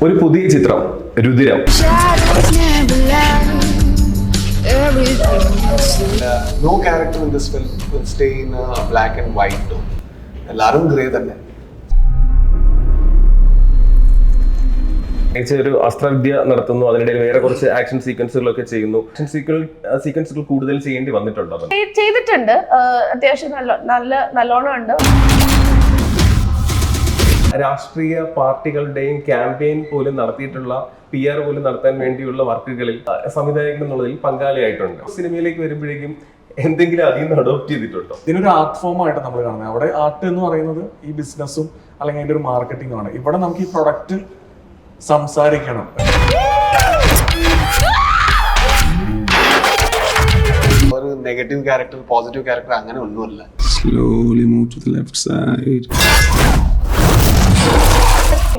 ഒരു പുതിയ ചിത്രം Rudhiram. No character in this film will stay in a black and white tone. എല്ലാരും grey തന്നെ. ഒരു അസ്ത്രവിദ്യ നടത്തുന്നു, അതിനിടയിൽ വേറെ കുറച്ച് ആക്ഷൻ സീക്വൻസുകളൊക്കെ ചെയ്യുന്നു. ആക്ഷൻ സീക്വൻസുകൾ കൂടുതൽ ചെയ്യേണ്ടി വന്നിട്ടുണ്ടോ? ചെയ്തിട്ടുണ്ട്, അത്യാവശ്യം നല്ലോണം ഉണ്ട്. രാഷ്ട്രീയ പാർട്ടികളുടെയും ക്യാമ്പയിൻ പോലും നടത്തിയിട്ടുള്ള PR പോലും നടത്താൻ വേണ്ടിയുള്ള വർക്കുകളിൽ സംവിധായകൻ എന്നുള്ളതിൽ പങ്കാളിയായിട്ടുണ്ട്. സിനിമയിലേക്ക് വരുമ്പോഴേക്കും എന്തെങ്കിലും അതിൽ നിന്ന് അഡോപ്റ്റ് ചെയ്തിട്ടുണ്ടോ? ഇതിനൊരു ആർട്ട് ഫോം ആയിട്ട് നമ്മൾ കാണുന്നത്. അവിടെ ആർട്ട് എന്ന് പറയുന്നത് ഈ ബിസിനസ്സും അല്ലെങ്കിൽ അതിന്റെ ഒരു മാർക്കറ്റിംഗും ആണ്. ഇവിടെ നമുക്ക് ഈ പ്രൊഡക്റ്റ് സംസാരിക്കണം. ഒരു നെഗറ്റീവ് ക്യാരക്ടർ, പോസിറ്റീവ് ക്യാരക്ടർ അങ്ങനെ ഒന്നുമല്ല. Slowly move to the left side.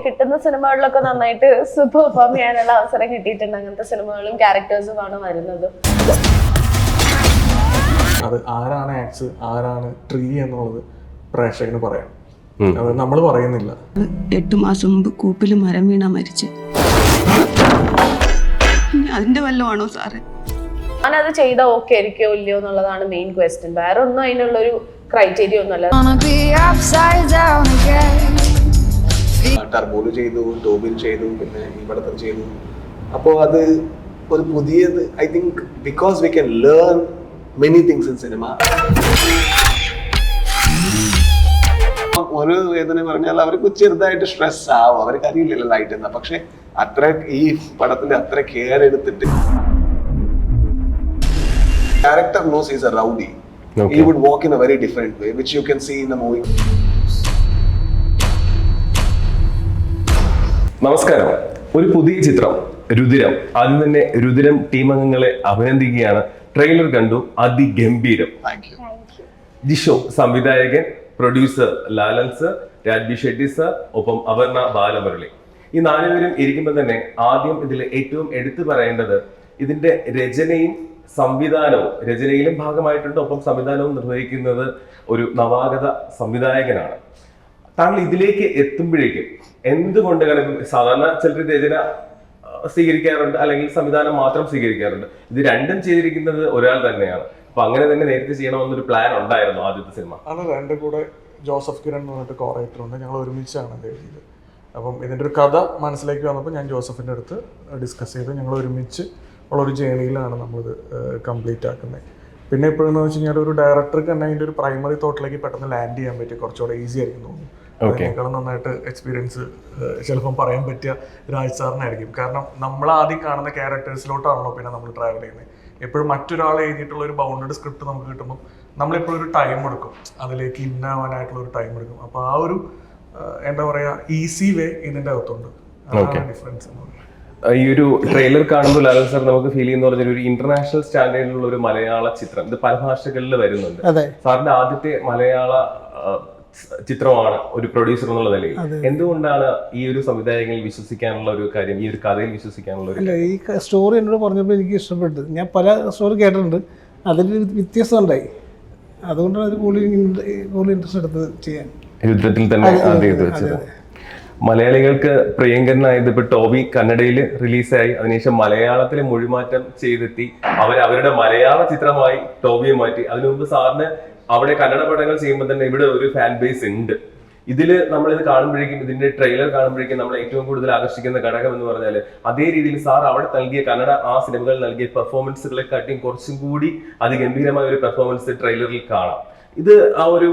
കിട്ടുന്ന സിനിമകളിലൊക്കെ നന്നായിട്ട് പെർഫോം ചെയ്യാനുള്ള അവസരം കിട്ടിയിട്ടുണ്ട്. അങ്ങനത്തെ സിനിമകളും ക്യാരക്ടേഴ്സുമാണ് വരുന്നത്. അത് ആരാണ് ആക്സ്, ആരാണ് ട്രീ എന്നുള്ളത് പ്രേക്ഷകന് പറയാം. അത് നമ്മൾ പറയുന്നില്ല. 8 മാസം മുമ്പ് കൂപ്പിൽ മരം വീണ മരിച്ച്. അതിന്റെ വല്ലതാണോ സാറേ? ഞാനത് ചെയ്താൽ ഓക്കെ ആയിരിക്കോ ഇല്ലയോ എന്നുള്ളതാണ് മെയിൻ ക്വസ്റ്റ്യൻ. വേറെ ഒന്നും അതിനുള്ളൊരു ക്രൈറ്റീരിയ ഒന്നുമല്ല. ടർബോല് ചെയ്തു, ടോബിൽ ചെയ്തു, പിന്നെ ഇവിടത്തെ ചെയ്തു. അപ്പോൾ അത് ഒരു പുതിയത്. I think because we can learn many things in cinema. ഒരു വേദന പറഞ്ഞാൽ അവർക്ക് ചെറുതായിട്ട് സ്ട്രെസ് ആവും, അവർക്ക് അറിയില്ലല്ലോ ലൈറ്റ് എന്നാ. പക്ഷെ അത്ര ഈ പടത്തിൽ അത്ര കെയർ എടുത്തിട്ട് character knows he's a rowdy. Okay. He would walk in a very different way, which you can see in the movie. നമസ്കാരം. ഒരു പുതിയ ചിത്രം രുതിരം. ആദ്യം തന്നെ രുതിരം ടീം അംഗങ്ങളെ അഭിനന്ദിക്കുകയാണ്. ട്രെയിലർ കണ്ടു, അതിഗംഭീരം. Thank you. ജിഷോ സംവിധായകൻ, producer Lalan sir, Raj B Shetty sir, ഒപ്പം അപർണ ബാലമുരളി. ഈ 4 പേരും ഇരിക്കുമ്പോൾ തന്നെ ആദ്യം ഇതിൽ ഏറ്റവും എടുത്തു പറയേണ്ടത് ഇതിന്റെ രചനയും സംവിധാനവും. രചനയിലും ഭാഗമായിട്ടുണ്ട്, ഒപ്പം സംവിധാനവും നിർവഹിക്കുന്നത് ഒരു നവാഗത സംവിധായകനാണ്. താങ്കൾ ഇതിലേക്ക് എത്തുമ്പോഴേക്കും എന്തുകൊണ്ട്, സാധാരണ ചിലർ രചന സ്വീകരിക്കാറുണ്ട്, അല്ലെങ്കിൽ സംവിധാനം മാത്രം സ്വീകരിക്കാറുണ്ട്. ഇത് രണ്ടും ചെയ്തിരിക്കുന്നത് ഒരാൾ തന്നെയാണ്. അപ്പൊ അങ്ങനെ തന്നെ നേരത്തെ ചെയ്യണമെന്നൊരു പ്ലാൻ ഉണ്ടായിരുന്നു ആദ്യത്തെ സിനിമ? ആണ്. എൻ്റെ കൂടെ ജോസഫ് കിരൺ എന്ന് പറഞ്ഞിട്ട് കോറേറ്റർ ഉണ്ട്. ഞങ്ങൾ ഒരുമിച്ചാണ് ഇത് എഴുതിയത്. അപ്പം ഇതിൻ്റെ ഒരു കഥ മനസ്സിലേക്ക് വന്നപ്പോൾ ഞാൻ ജോസഫിൻ്റെ അടുത്ത് ഡിസ്കസ് ചെയ്ത് ഞങ്ങൾ ഒരുമിച്ച് ഉള്ളൊരു ജേണിയിലാണ് നമ്മളിത് കംപ്ലീറ്റ് ആക്കുന്നത്. പിന്നെ ഇപ്പോഴെന്ന് വെച്ച് കഴിഞ്ഞാൽ ഒരു ഡയറക്ടർക്ക് തന്നെ അതിൻ്റെ ഒരു പ്രൈമറി തോട്ടിലേക്ക് പെട്ടെന്ന് ലാൻഡ് ചെയ്യാൻ പറ്റി കുറച്ചുകൂടെ ഈസി ആയിരിക്കും തോന്നുന്നു. അതിനേക്കാളും നന്നായിട്ട് എക്സ്പീരിയൻസ് ചിലപ്പം പറയാൻ പറ്റിയ രാജ് സാറിനായിരിക്കും. കാരണം നമ്മൾ ആദ്യം കാണുന്ന ക്യാരക്ടേഴ്സിലോട്ടാണല്ലോ പിന്നെ നമ്മൾ ട്രാവൽ ചെയ്യുന്നത്. എപ്പോഴും മറ്റൊരാൾ എഴുതിയിട്ടുള്ള ഒരു ബൗണ്ടഡ് സ്ക്രിപ്റ്റ് നമുക്ക് കിട്ടുമ്പോൾ നമ്മളെപ്പോഴും ഒരു ടൈം എടുക്കും, അതിലേക്ക് ഇന്നാവാനായിട്ടുള്ള ഒരു ടൈം എടുക്കും. അപ്പോൾ ആ ഒരു എന്താ പറയുക, ഈസി വേ ഇതിൻ്റെ അകത്തുണ്ട്. അതാണ് ഡിഫറൻസ് എന്ന് പറയുന്നത്. ഈ ഒരു ട്രെയിലർ കാണുമ്പോൾ ലാലൻ സാർ നമുക്ക് ഫീൽ ചെയ്യുന്ന പറഞ്ഞാൽ ഒരു ഇന്റർനാഷണൽ സ്റ്റാൻഡേർഡിലുള്ള ഒരു മലയാള ചിത്രം. ഇത് പല ഭാഷകളിൽ വരുന്നുണ്ട്. സാറിന്റെ ആദ്യത്തെ മലയാള ചിത്രമാണ് ഒരു പ്രൊഡ്യൂസർ എന്നുള്ള നിലയിൽ. എന്തുകൊണ്ടാണ് ഈ ഒരു സംവിധായകനിൽ വിശ്വസിക്കാനുള്ള ഒരു കാര്യം, ഈ ഒരു കഥയിൽ വിശ്വസിക്കാനുള്ള ഒരു? ഈ സ്റ്റോറി എന്നോട് പറഞ്ഞപ്പോൾ എനിക്ക് ഇഷ്ടപ്പെട്ടു. ഞാൻ പല സ്റ്റോറി കേട്ടിട്ടുണ്ട്, അതിൽ വ്യത്യസ്തം ഉണ്ടായി. അതുകൊണ്ടാണ് അത് കൂടുതൽ ഇൻട്രസ്റ്റ് എടുത്ത് ചെയ്യാൻ. യുദ്ധത്തിൽ തന്നെ ആദ്യം വെച്ചത്. മലയാളികൾക്ക് പ്രിയങ്കരനായത് ഇപ്പൊ ടോബി കന്നഡയിൽ റിലീസായി, അതിനുശേഷം മലയാളത്തിൽ മൊഴിമാറ്റം ചെയ്തെത്തി അവരുടെ മലയാള ചിത്രമായി ടോബിയെ മാറ്റി. അതിനു മുമ്പ് സാറിന് അവിടെ കന്നഡ പടങ്ങൾ ചെയ്യുമ്പോൾ തന്നെ ഇവിടെ ഒരു ഫാൻ ബേസ് ഉണ്ട്. ഇതിൽ നമ്മളിത് കാണുമ്പോഴേക്കും, ഇതിന്റെ ട്രെയിലർ കാണുമ്പോഴേക്കും നമ്മൾ ഏറ്റവും കൂടുതൽ ആകർഷിക്കുന്ന ഘടകം എന്ന് പറഞ്ഞാൽ അതേ രീതിയിൽ സാർ അവിടെ നൽകിയ കന്നഡ ആ സിനിമകളിൽ നൽകിയ പെർഫോമൻസുകളെക്കാട്ടിയും കുറച്ചും കൂടി അതിഗംഭീരമായ ഒരു പെർഫോമൻസ് ട്രെയിലറിൽ കാണാം. ഇത് ആ ഒരു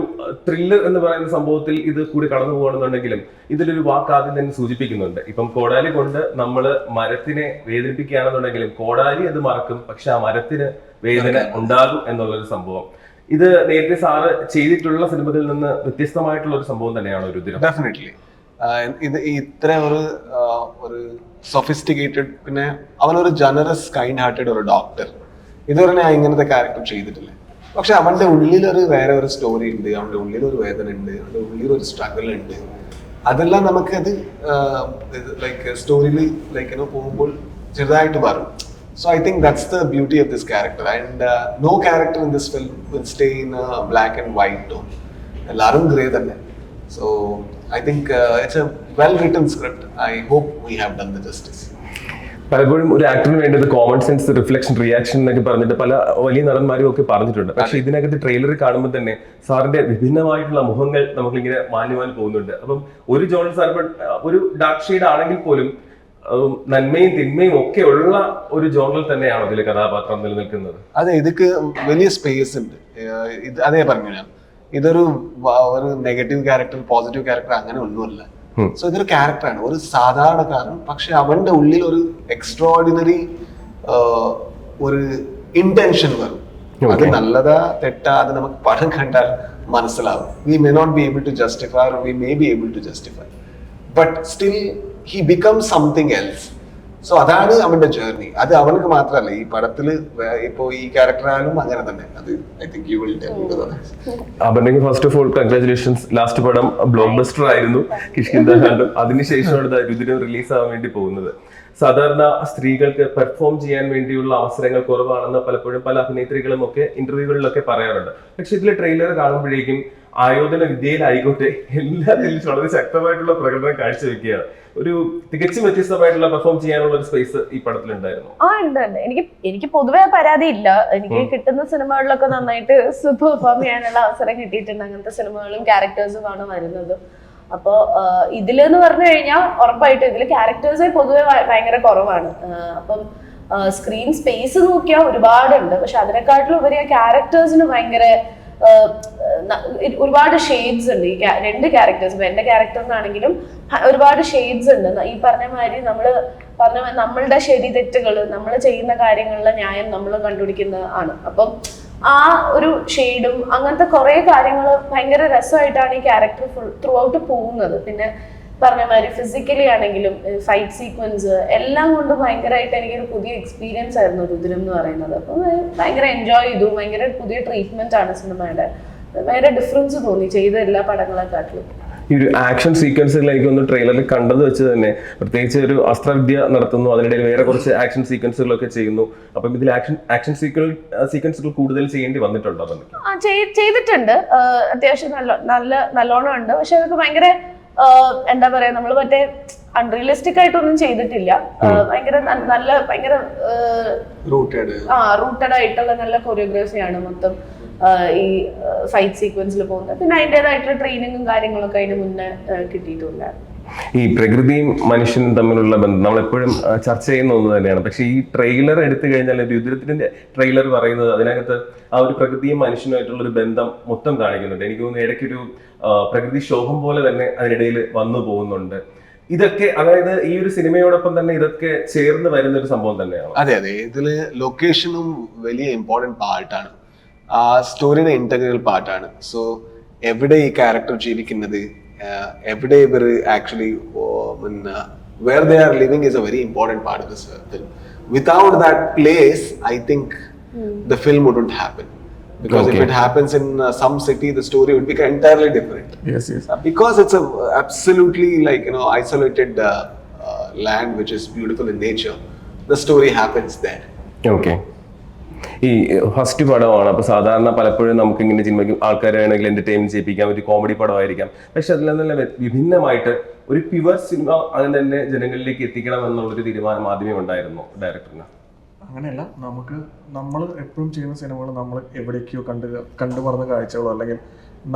ത്രില്ലർ എന്ന് പറയുന്ന സംഭവത്തിൽ ഇത് കൂടി കടന്നു പോകണമെന്നുണ്ടെങ്കിലും ഇതിലൊരു വാക്ക് ആദ്യം തന്നെ സൂചിപ്പിക്കുന്നുണ്ട്. ഇപ്പം കോടാലി കൊണ്ട് നമ്മൾ മരത്തിനെ വേദനിപ്പിക്കുകയാണെന്നുണ്ടെങ്കിലും കോടാലി അത് മറക്കും, പക്ഷെ ആ മരത്തിന് വേദന ഉണ്ടാകും എന്നുള്ളൊരു സംഭവം. ഇത് നേരത്തെ സാറ് ചെയ്തിട്ടുള്ള സിനിമകളിൽ നിന്ന് വ്യത്യസ്തമായിട്ടുള്ള ഒരു സംഭവം തന്നെയാണ് രുതിരം. ഡെഫിനറ്റ്ലി. ഇത് ഇത്ര ഒരു സൊഫിസ്റ്റിക്കേറ്റഡ്, പിന്നെ അവനൊരു ജനറസ് കൈൻഡ് ഹാർട്ടഡ് ഒരു ഡോക്ടർ. ഇതുവരെ ഞാൻ ഇങ്ങനത്തെ ക്യാരക്ടർ ചെയ്തിട്ടില്ല. പക്ഷെ അവന്റെ ഉള്ളിലൊരു വേറെ ഒരു സ്റ്റോറി ഉണ്ട്, അവന്റെ ഉള്ളിലൊരു വേദന ഉണ്ട്, അവന്റെ ഉള്ളിലൊരു സ്ട്രഗിൾ ഉണ്ട്. അതെല്ലാം നമുക്കത് ലൈക്ക് സ്റ്റോറിയിൽ ലൈക്ക് പോകുമ്പോൾ ചെറുതായിട്ട് വരും. So I think that's the beauty of this character, and no character in this film will stay in a black and white tone. എല്ലാരും ഗ്രേ തന്നെ. So I think it's a well-written script. I hope we have done the justice. പലപ്പോഴും ഒരു ആക്ടറിന് വേണ്ടത് common sense, reflection, reaction എന്നൊക്കെ പറഞ്ഞിട്ട് പല വലിയ നടന്മാരും ഒക്കെ പറഞ്ഞിട്ടുണ്ട്. പക്ഷെ ഇതിനകത്ത് ട്രെയിലർ കാണുമ്പോൾ തന്നെ സാറിന്റെ വിഭിന്നമായിട്ടുള്ള മുഖങ്ങൾ നമുക്കിങ്ങനെ മാഞ്ഞു പോകുന്നുണ്ട്. അപ്പം ഒരു ജോണൽ സാർ ഒരു ഡാർക്ക് ഷെയ്ഡ് ആണെങ്കിൽ പോലും നന്മയും തിന്മയും ഒക്കെ ഉള്ള ഒരു ജോണൽ തന്നെയാണോ ഇതിലെ കഥാപാത്രം നിലനിൽക്കുന്നത്? അതെ, ഇതൊക്കെ വലിയ സ്പേസ് ഉണ്ട്. ഇത് അതേ പറഞ്ഞു ഞാൻ, ഇതൊരു നെഗറ്റീവ് ക്യാരക്ടർ, പോസിറ്റീവ് ക്യാരക്ടർ അങ്ങനെ ഒന്നുമല്ല. സോ ഇതൊരു ക്യാരക്ടറാണ്, ഒരു സാധാരണക്കാരൻ. പക്ഷെ അവന്റെ ഉള്ളിൽ ഒരു എക്സ്ട്രോർഡിനറി ഒരു ഇന്റൻഷൻ വരും. അത് നല്ലതാ തെറ്റാ അത് നമുക്ക് പടം കണ്ടാൽ മനസ്സിലാവും. We may not be able to justify, or we may be able to justify, but still he becomes something else. So അതാണ് അവന്റെ ജേർണി. അത് അവനക്ക് മാത്രമല്ല, ഈ പടത്തില് ഇപ്പോ ഈ ക്യാരക്ടർ ആയാലും അങ്ങനെ തന്നെ. അത് I think you will tell. അപർണയ്ക്ക് first of all congratulations. Last പടം ബ്ലോക്ക് ബസ്റ്റർ ആയിരുന്നു, കിഷ്കിന്ദ കാണ്ഡം. അതിനുശേഷമാണ് രുദ്രം റിലീസ് ആവാൻ വേണ്ടി പോകുന്നത്. സാധാരണ സ്ത്രീകൾക്ക് പെർഫോം ചെയ്യാൻ വേണ്ടിയുള്ള അവസരങ്ങൾ കുറവാണെന്ന് പലപ്പോഴും പല അഭിനേത്രികളും ഒക്കെ ഇന്റർവ്യൂകളിലൊക്കെ പറയാറുണ്ട്. പക്ഷെ ഇതിലെ ട്രെയിലർ കാണുമ്പോഴേക്കും ആയോധന വിദ്യയിലായിക്കോട്ടെ എല്ലാത്തിലും വളരെ ശക്തമായിട്ടുള്ള പ്രകടനം കാഴ്ചവെക്കുകയാണ്. ഒരു തികച്ചും വ്യത്യസ്തമായിട്ടുള്ള പെർഫോം ചെയ്യാനുള്ള ഒരു സ്പേസ് ഈ പടത്തിലുണ്ടായിരുന്നു. ഉണ്ട്. എനിക്ക് പൊതുവെ പരാതി ഇല്ല. എനിക്ക് കിട്ടുന്ന സിനിമകളിലൊക്കെ നന്നായിട്ട് പെർഫോം ചെയ്യാനുള്ള അവസരം കിട്ടിയിട്ടുണ്ട്. അങ്ങനത്തെ സിനിമകളും ക്യാരക്ടേഴ്സുമാണ് വരുന്നത്. അപ്പോ ഇതിലെന്ന് പറഞ്ഞു കഴിഞ്ഞാൽ ഉറപ്പായിട്ടും ഇതില് ക്യാരക്ടേഴ്സേ പൊതുവെ ഭയങ്കര കുറവാണ്. അപ്പം സ്ക്രീൻ സ്പേസ് നോക്കിയാൽ ഒരുപാടുണ്ട്. പക്ഷെ അതിനെക്കാട്ടിലും ഉപരി ആ ക്യാരക്ടേഴ്സിന് ഭയങ്കര ഒരുപാട് ഷെയ്ഡ്സ് ഉണ്ട്. ഈ രണ്ട് ക്യാരക്ടേഴ്സ്, എന്റെ ക്യാരക്ടറിനാണെങ്കിലും ഒരുപാട് ഷെയ്ഡ്സ് ഉണ്ട്. ഈ പറഞ്ഞ മാതിരി നമ്മളുടെ ശരി തെറ്റുകൾ, നമ്മൾ ചെയ്യുന്ന കാര്യങ്ങളിലെ ന്യായം നമ്മൾ കണ്ടുപിടിക്കുന്ന ആണ്. അപ്പം ആ ഒരു ഷെയ്ഡും അങ്ങനത്തെ കുറെ കാര്യങ്ങൾ ഭയങ്കര രസമായിട്ടാണ് ഈ ക്യാരക്ടർ ത്രൂ ഔട്ട് പോകുന്നത്. പിന്നെ പറഞ്ഞ മാതിരി ഫിസിക്കലി ആണെങ്കിലും ഫൈറ്റ് സീക്വൻസ് എല്ലാം കൊണ്ട് ഭയങ്കരമായിട്ട് എനിക്കൊരു പുതിയ എക്സ്പീരിയൻസ് ആയിരുന്നു രുദ്രം എന്ന് പറയുന്നത്. അപ്പം ഭയങ്കര എൻജോയ് ചെയ്തു. ഭയങ്കര പുതിയ ട്രീറ്റ്മെന്റ് ആണ് സിനിമയുടെ. ഭയങ്കര ഡിഫറൻസ് തോന്നി ചെയ്ത എല്ലാ പടങ്ങളെക്കാട്ടിലും. ഈ ഒരു ആക്ഷൻ സീക്വൻസുകൾ എനിക്കൊന്ന് ട്രെയിലറിൽ കണ്ടത് വെച്ച് തന്നെ, പ്രത്യേകിച്ച് ഒരു അസ്ത്രവിദ്യ നടത്തുന്നു, അതിനിടയിൽ വേറെ കുറച്ച് ആക്ഷൻ സീക്വൻസുകളൊക്കെ ചെയ്യുന്നു. അപ്പം ഇതിൽ ആക്ഷൻ സീക്വൻസുകൾ കൂടുതൽ ചെയ്യേണ്ടി വന്നിട്ടുണ്ടോ? ചെയ്തിട്ടുണ്ട്, അത്യാവശ്യം നല്ലോണം ഉണ്ട്. പക്ഷെ അതൊക്കെ ഭയങ്കര എന്താ പറയാ, നമ്മൾ മറ്റേ അൺറിയലിസ്റ്റിക് ആയിട്ടൊന്നും ചെയ്തിട്ടില്ല. ഭയങ്കര റൂട്ടഡ് ആയിട്ടുള്ള നല്ല കൊറിയോഗ്രാഫിയാണ് മൊത്തം ഈ ഫൈറ്റ് സീക്വൻസിൽ പോകുന്നത്. പിന്നെ അതിൻ്റെതായിട്ടുള്ള ട്രെയിനിങ്ങും കാര്യങ്ങളൊക്കെ അതിന് മുന്നേ കിട്ടിയിട്ടുണ്ടായിരുന്നു. ഈ പ്രകൃതിയും മനുഷ്യനും തമ്മിലുള്ള ബന്ധം നമ്മളെപ്പോഴും ചർച്ച ചെയ്യുന്ന ഒന്ന് തന്നെയാണ്. പക്ഷെ ഈ ട്രെയിലർ എടുത്തു കഴിഞ്ഞാൽ, രുദ്രത്തിന്റെ ട്രെയിലർ പറയുന്നത് അതിനകത്ത് ആ ഒരു പ്രകൃതിയും മനുഷ്യനുമായിട്ടുള്ള ഒരു ബന്ധം മൊത്തം കാണിക്കുന്നുണ്ട്. എനിക്ക് തോന്നുന്നു ഇടയ്ക്കൊരു പ്രകൃതി ശോഭം പോലെ തന്നെ അതിനിടയിൽ വന്നു പോകുന്നുണ്ട്. ഇതൊക്കെ അതായത് ഈ ഒരു സിനിമയോടൊപ്പം തന്നെ ഇതൊക്കെ ചേർന്ന് വരുന്ന ഒരു സംഭവം തന്നെയാണ്. അതെ അതെ, ഇതില് ലൊക്കേഷനും വലിയ ഇമ്പോർട്ടന്റ് പാർട്ടാണ്. ആ സ്റ്റോറിയുടെ ഇന്റഗ്രൽ പാർട്ടാണ്. സോ എവിടെ ഈ ക്യാരക്ടർ ജീവിക്കുന്നത്, എവിടെ ഇവർ actually where they are living is a very important part of this film. Without that place, I think the film wouldn't happen. Because if it happens in some city, the story would be entirely different. Yes. Because it's a absolutely isolated land which is beautiful in nature. The story happens there. Okay. ഈ first പടമാണ്. അപ്പൊ സാധാരണ പലപ്പോഴും നമുക്ക് ഇങ്ങനെ സിനിമയ്ക്ക് ആൾക്കാരെ വേണമെങ്കിൽ എന്റർടൈൻമെന്റ് ചെയ്യിപ്പിക്കാം, ഒരു കോമഡി പടമായിരിക്കാം. പക്ഷെ അതിൽ നിന്നെല്ലാം വിഭിന്നമായിട്ട് ഒരു പ്യുവർ സിനിമ അതിന് തന്നെ ജനങ്ങളിലേക്ക് എത്തിക്കണം എന്നുള്ളൊരു തീരുമാനം ആദ്യമേ ഉണ്ടായിരുന്നു ഡയറക്ടറിന്. അങ്ങനെയല്ല, നമ്മൾ എപ്പോഴും ചെയ്യുന്ന സിനിമകൾ നമ്മൾ എവിടേക്കോ കണ്ടു മറന്ന കാഴ്ചകളോ അല്ലെങ്കിൽ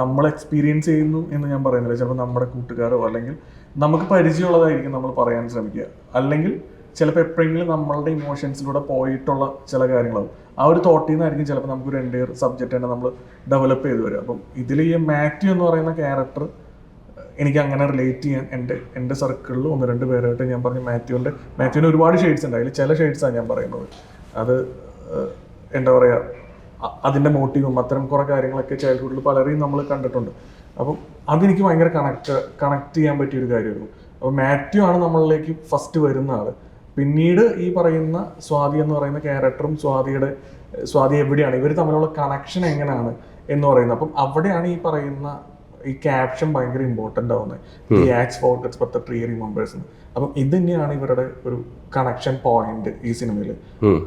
നമ്മൾ എക്സ്പീരിയൻസ് ചെയ്യുന്നു എന്ന് ഞാൻ പറയുന്നില്ല. ചിലപ്പോൾ നമ്മുടെ കൂട്ടുകാരോ അല്ലെങ്കിൽ നമുക്ക് പരിചയമുള്ളതായിരിക്കും നമ്മൾ പറയാൻ ശ്രമിക്കുക. അല്ലെങ്കിൽ ചിലപ്പോൾ എപ്പോഴെങ്കിലും നമ്മളുടെ ഇമോഷൻസിലൂടെ പോയിട്ടുള്ള ചില കാര്യങ്ങളാവും. ആ ഒരു തോട്ടിൽ നിന്നായിരിക്കും ചിലപ്പോൾ നമുക്കൊരു എൻ്റയർ സബ്ജക്റ്റ് തന്നെ നമ്മൾ ഡെവലപ്പ് ചെയ്ത് വരും. അപ്പം ഇതിൽ ഈ മാത്യു എന്ന് പറയുന്ന ക്യാരക്ടർ എനിക്ക് അങ്ങനെ റിലേറ്റ് ചെയ്യാൻ എൻ്റെ സർക്കിളിൽ 1-2 പേരായിട്ട് ഞാൻ പറഞ്ഞു. മാത്യുവിന് ഒരുപാട് ഷെയ്ഡ്സ് ഉണ്ട്. അതിൽ ചില ഷെയ്ഡ്സാണ് ഞാൻ പറയുന്നത്. അത് എന്താ പറയുക, അതിൻ്റെ മോട്ടീവും അത്തരം കുറേ കാര്യങ്ങളൊക്കെ ചൈൽഡ്ഹുഡിൽ പലരെയും നമ്മൾ കണ്ടിട്ടുണ്ട്. അപ്പം അതെനിക്ക് ഭയങ്കര കണക്ട് ചെയ്യാൻ പറ്റിയൊരു കാര്യമായിരുന്നു. അപ്പോൾ മാത്യു ആണ് നമ്മളിലേക്ക് ഫസ്റ്റ് വരുന്ന ആൾ. പിന്നീട് ഈ പറയുന്ന സ്വാതി എന്ന് പറയുന്ന ക്യാരക്ടറും സ്വാതി എവിടെയാണ്, ഇവർ തമ്മിലുള്ള കണക്ഷൻ എങ്ങനെയാണ് എന്ന് പറയുന്നത്. അപ്പം അവിടെയാണ് ഈ പറയുന്ന ഈ ക്യാപ്ഷൻ ഭയങ്കര ഇമ്പോർട്ടൻ്റ് ആവുന്നത്. ഈ axe forgets but the tree remembers. അപ്പം ഇത് തന്നെയാണ് ഇവരുടെ ഒരു കണക്ഷൻ പോയിന്റ് ഈ സിനിമയിൽ.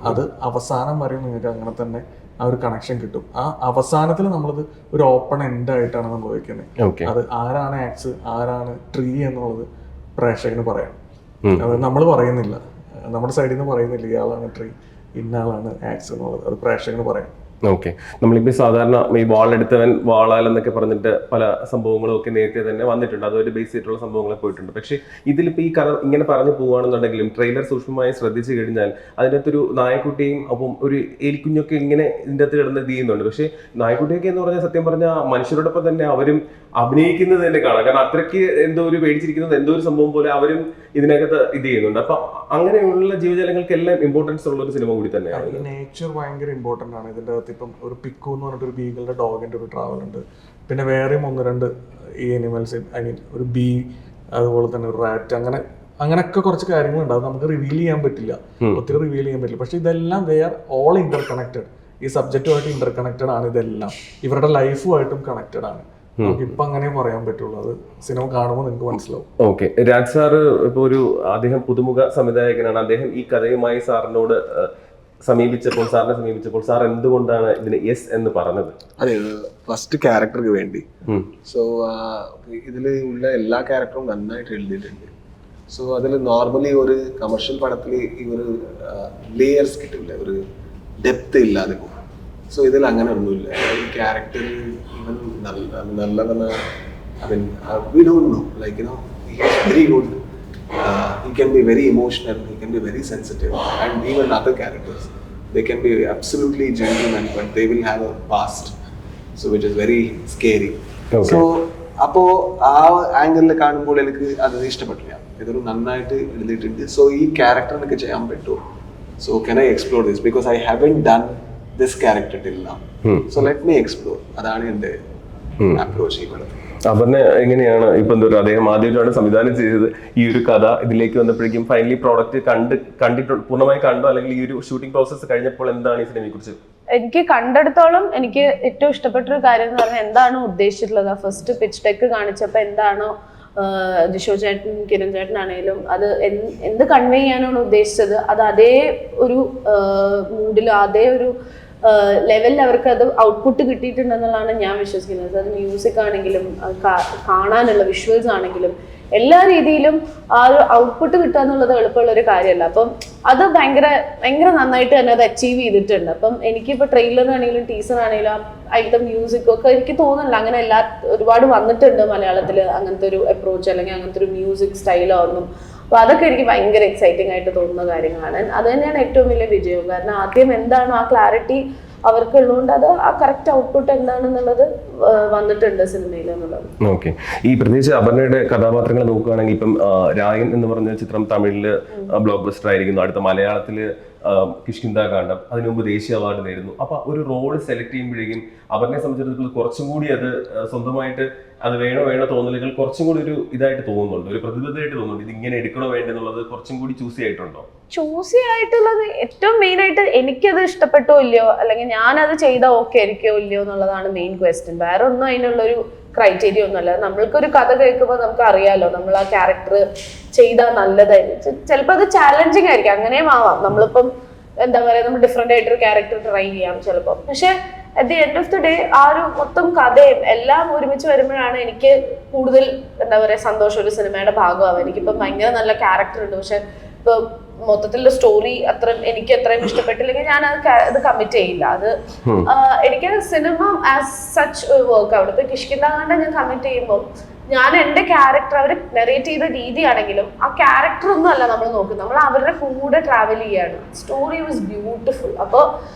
അത് അവസാനം വരെ നിങ്ങൾക്ക് അങ്ങനെ തന്നെ ആ ഒരു കണക്ഷൻ കിട്ടും. ആ അവസാനത്തിൽ നമ്മളത് ഒരു ഓപ്പൺ എൻഡ് ആയിട്ടാണ് നമ്മൾ വെക്കുന്നത്. ഓക്കെ. അത് ആരാണ് ആക്സ് ആരാണ് ട്രീ എന്നുള്ളത് പ്രേക്ഷകന് പറയാം. അത് നമ്മൾ പറയുന്നില്ല, നമ്മുടെ സൈഡിൽ നിന്ന് പറയുന്നില്ല ഇയാളാണ് ട്രീ ഇന്നാളാണ് ആക്സ് എന്നുള്ളത്, അത് പ്രേക്ഷകന് പറയാം. ഓക്കെ. നമ്മളിപ്പോൾ സാധാരണ ഈ വാളെടുത്തവൻ വാളാലെന്നൊക്കെ പറഞ്ഞിട്ട് പല സംഭവങ്ങളും ഒക്കെ നേരത്തെ തന്നെ വന്നിട്ടുണ്ട്, അതൊരു ബേസ് ചെയ്തിട്ടുള്ള സംഭവങ്ങൾ പോയിട്ടുണ്ട്. പക്ഷേ ഇതിലിപ്പോൾ ഈ കഥ ഇങ്ങനെ പറഞ്ഞു പോവുകയാണെന്നുണ്ടെങ്കിലും ട്രെയിലർ സൂക്ഷ്മമായി ശ്രദ്ധിച്ചു കഴിഞ്ഞാൽ അതിനകത്തൊരു നായക്കുട്ടിയും അപ്പം ഒരു എലിക്കുഞ്ഞൊക്കെ ഇങ്ങനെ ഇതിൻ്റെ അകത്ത് കിടന്ന് ചെയ്യുന്നുണ്ട്. പക്ഷേ നായക്കുട്ടിയൊക്കെ എന്ന് പറഞ്ഞാൽ സത്യം പറഞ്ഞാൽ മനുഷ്യരോടൊപ്പം തന്നെ അവരും അഭിനയിക്കുന്നത് തന്നെ കാണാം. കാരണം അത്രയ്ക്ക് എന്തോ ഒരു പേടിച്ചിരിക്കുന്നത് എന്തോ ഒരു സംഭവം പോലെ അവരും ഇതിനകത്ത് ഇത് ചെയ്യുന്നുണ്ട്. അപ്പൊ അങ്ങനെയുള്ള ജീവജാലങ്ങൾക്കെല്ലാം ഇമ്പോർട്ടൻസ് ഉള്ള ഒരു സിനിമ കൂടി തന്നെയാണ്. നേച്ചർ ഭയങ്കര ഇമ്പോർട്ടൻ്റ് ആണ് ഇതിൻ്റെ അകത്ത്. ഇപ്പം ഒരു പിക്കു എന്ന് പറഞ്ഞിട്ട് ഒരു ബീഗിളുടെ ഡോഗിൻ്റെ ഒരു ട്രാവൽ ഉണ്ട്. പിന്നെ വേറെയും 1-2 ഈ അനിമൽസ്, ഐ മീൻ ഒരു ബീ, അതുപോലെ തന്നെ ഒരു റാറ്റ്, അങ്ങനെയൊക്കെ കുറച്ച് കാര്യങ്ങളുണ്ട്. അത് നമുക്ക് റിവീൽ ചെയ്യാൻ പറ്റില്ല, ഒത്തിരി റിവീൽ ചെയ്യാൻ പറ്റില്ല. പക്ഷെ ഇതെല്ലാം they are all Inter connected. ഈ സബ്ജക്റ്റുമായിട്ട് ഇന്റർ കണക്റ്റഡ് ആണ് ഇതെല്ലാം, ഇവരുടെ ലൈഫുമായിട്ടും കണക്റ്റഡ് ആണ്. നമുക്ക് ഇപ്പൊ അങ്ങനെ പറയാൻ പറ്റുള്ളൂ, അത് സിനിമ കാണുമ്പോൾ നിങ്ങൾക്ക് മനസ്സിലാവും. ഓക്കെ. രാജ് സാറ് ഇപ്പൊ അദ്ദേഹം പുതുമുഖ സംവിധായകനാണ്. അദ്ദേഹം ഈ കഥയുമായി സാറിനെ സമീപിച്ചപ്പോൾ സാർ എന്തുകൊണ്ടാണ് ഇതിന് യെസ് എന്ന് പറഞ്ഞത്? അതെ, ഫസ്റ്റ് ക്യാരക്ടർക്ക് വേണ്ടി. സോ ഇതിൽ ഉള്ള എല്ലാ ക്യാരക്ടറും നന്നായിട്ട് എഴുതിയിട്ടുണ്ട്. സോ അതിൽ നോർമലി ഒരു കമേഴ്ഷ്യൽ പടത്തിൽ ഈ ഒരു ലേയേഴ്സ് കിട്ടില്ല, ഒരു ഡെപ്ത് ഇല്ലാതെ പോകും. സോ ഇതിൽ അങ്ങനെ ഒന്നുമില്ല. ഈ ക്യാരക്ടർ ഇവൻ നല്ലതെന്ന് we don't know, like you know, he is very good. He can be very emotional, he can be very sensitive, and even other characters, they can be absolutely gentlemen, but they will have a past, so which is very scary. Okay. So അപ്പോൾ ആ ആംഗിളിൽ കാണുമ്പോൾ എനിക്ക് അത് ഇഷ്ടപ്പെട്ടില്ല. ഇതൊരു നന്നായിട്ട് എഴുതിയിട്ടുണ്ട്. സോ ഈ ക്യാരക്ടർ എനിക്ക് ചെയ്യാൻ പറ്റുമോ? So can I explore this, because I haven't done this character till now. So let me explore. അതാണ് എൻ്റെ അപ്രോച്ച് ഈ പടത്തിൽ. അവന് എങ്ങനെയാണ് ഇപ്പൊ അദ്ദേഹം ആദ്യമായിട്ടാണ് സംവിധാനം ചെയ്തത് ഈ ഒരു കഥ ഇതിലേക്ക് വന്നപ്പോഴേക്കും ഫൈനലി പ്രോഡക്റ്റ് കണ്ടിട്ട് പൂർണ്ണമായി കണ്ടോ, അല്ലെങ്കിൽ ഈ ഒരു ഷൂട്ടിംഗ് പ്രോസസ്സ് കഴിഞ്ഞപ്പോൾ എന്താണ് ഈ സിനിമയെ കുറിച്ച്? എനിക്ക് കണ്ടെടുത്തോളം എനിക്ക് ഏറ്റവും ഇഷ്ടപ്പെട്ടൊരു കാര്യം എന്ന് പറഞ്ഞാൽ എന്താണ് ഉദ്ദേശിച്ചിട്ടുള്ളത്. ഫസ്റ്റ് പിച്ച് ഡെക്ക് കാണിച്ചപ്പോൾ എന്താണോ ജിഷോ ചേട്ടൻ കിരൺ ചേട്ടനാണേലും അത് എന്ത് കൺവേ ചെയ്യാനാണ് ഉദ്ദേശിച്ചത്, അത് അതേ ഒരു മൂഡിൽ അതേ ഒരു ലെവലിൽ അവർക്ക് അത് ഔട്ട്പുട്ട് കിട്ടിയിട്ടുണ്ടെന്നുള്ളതാണ് ഞാൻ വിശ്വസിക്കുന്നത്. അത് മ്യൂസിക് ആണെങ്കിലും കാണാനുള്ള വിഷ്വൽസ് ആണെങ്കിലും എല്ലാ രീതിയിലും ആ ഒരു ഔട്ട്പുട്ട് കിട്ടുക എന്നുള്ളത് എളുപ്പമുള്ള ഒരു കാര്യമല്ല. അപ്പം അത് ഭയങ്കര നന്നായിട്ട് തന്നെ അത് അച്ചീവ് ചെയ്തിട്ടുണ്ട്. അപ്പം എനിക്കിപ്പോൾ ട്രെയിലറാണെങ്കിലും ടീസറാണെങ്കിലും അതിൻ്റെ മ്യൂസിക്കൊക്കെ എനിക്ക് തോന്നുന്നില്ല അങ്ങനെ ഒരുപാട് വന്നിട്ടുണ്ട് മലയാളത്തിൽ അങ്ങനത്തെ ഒരു അപ്രോച്ച് അല്ലെങ്കിൽ അങ്ങനത്തെ ഒരു മ്യൂസിക് സ്റ്റൈലോ ഒന്നും. അപ്പോൾ അതൊക്കെ എനിക്ക് ഭയങ്കര എക്സൈറ്റിംഗ് ആയിട്ട് തോന്നുന്ന കാര്യങ്ങളാണ്. അത് തന്നെയാണ് ഏറ്റവും വലിയ വിജയം. കാരണം ആദ്യം എന്താണോ ആ ക്ലാരിറ്റി അവർക്കുള്ളതുകൊണ്ട് അത് ആ കറക്റ്റ് ഔട്ട്പുട്ട് എന്താണെന്നുള്ളത് വന്നിട്ടുണ്ട് സിനിമയിൽ എന്നുള്ളത്. ഓക്കെ. ഈ പ്രത്യേകിച്ച് അപർണയുടെ കഥാപാത്രങ്ങൾ നോക്കുകയാണെങ്കിൽ ഇപ്പം രായൻ എന്ന് പറഞ്ഞ ചിത്രം തമിഴില് ബ്ലോക്ക് ബസ്റ്റർ ആയിരിക്കുന്നു, അടുത്ത മലയാളത്തില് കിഷ്കിന്ധാകാന്ഡം, അതിനു മുമ്പ് ദേശീയ അവാർഡ് നേരുന്നു. അപ്പൊ ഒരു റോൾ സെലക്ട് ചെയ്യുമ്പോഴേക്കും അവരെ സംബന്ധിച്ചിടത്തോളം കുറച്ചും കൂടി അത് സ്വന്തമായിട്ട് അത് വേണോ തോന്നലുകൾ കുറച്ചും കൂടി ഒരു ഇതായിട്ട് തോന്നുന്നുണ്ട്, ഒരു പ്രതിബദ്ധമായിട്ട് തോന്നുന്നുണ്ട്. ഇത് ഇങ്ങനെ എടുക്കണോ വേണ്ടെന്നുള്ളത് കുറച്ചും കൂടി ചൂസി ആയിട്ടുണ്ടോ? ചൂസി ആയിട്ടുള്ളത് ഏറ്റവും മെയിൻ ആയിട്ട് എനിക്കത് ഇഷ്ടപ്പെട്ടോ ഇല്ലയോ, അല്ലെങ്കിൽ ഞാനത് ചെയ്താൽ ഓക്കെ ആയിരിക്കോ ഇല്ലയോ എന്നുള്ളതാണ് മെയിൻ ക്വസ്റ്റ്യൻ. വേറെ ഒന്നും അതിനുള്ളൊരു ക്രൈറ്റീരിയ ഒന്നുമല്ല. നമ്മൾക്കൊരു കഥ കേൾക്കുമ്പോൾ നമുക്ക് അറിയാലോ നമ്മൾ ആ ക്യാരക്ടർ ചെയ്താൽ നല്ലതായിരിക്കും. ചിലപ്പോൾ അത് ചാലഞ്ചിങ് ആയിരിക്കും, അങ്ങനെയും ആവാം. നമ്മളിപ്പം എന്താ പറയുക, നമ്മൾ ഡിഫറെന്റ് ആയിട്ടൊരു ക്യാരക്ടർ ട്രൈ ചെയ്യാം ചിലപ്പോൾ. പക്ഷെ at the end of the day ആ ഒരു മൊത്തം കഥയും എല്ലാം ഒരുമിച്ച് വരുമ്പോഴാണ് എനിക്ക് കൂടുതൽ എന്താ പറയുക സന്തോഷം ഒരു സിനിമയുടെ ഭാഗമാവും. എനിക്കിപ്പം ഭയങ്കര നല്ല ക്യാരക്ടർ ഉണ്ട്, പക്ഷെ ഇപ്പൊ മൊത്തത്തിലുള്ള സ്റ്റോറി എനിക്ക് അത്രയും ഇഷ്ടപ്പെട്ടില്ലെങ്കിൽ ഞാൻ അത് കമ്മിറ്റ് ചെയ്യില്ല. അത് എനിക്ക് cinema as such work out. ഇപ്പൊ കിഷ്കിന്ധാകാന്ഡം ഞാൻ കമ്മിറ്റ് ചെയ്യുമ്പോൾ ഞാൻ എൻ്റെ ക്യാരക്ടർ അവർ നെറേറ്റ് ചെയ്ത രീതിയാണെങ്കിലും ആ ക്യാരക്ടർ ഒന്നും അല്ല നമ്മൾ നോക്കുന്നത്, നമ്മൾ അവരുടെ കൂടെ ട്രാവൽ ചെയ്യാണ്. Story was beautiful. അപ്പോൾ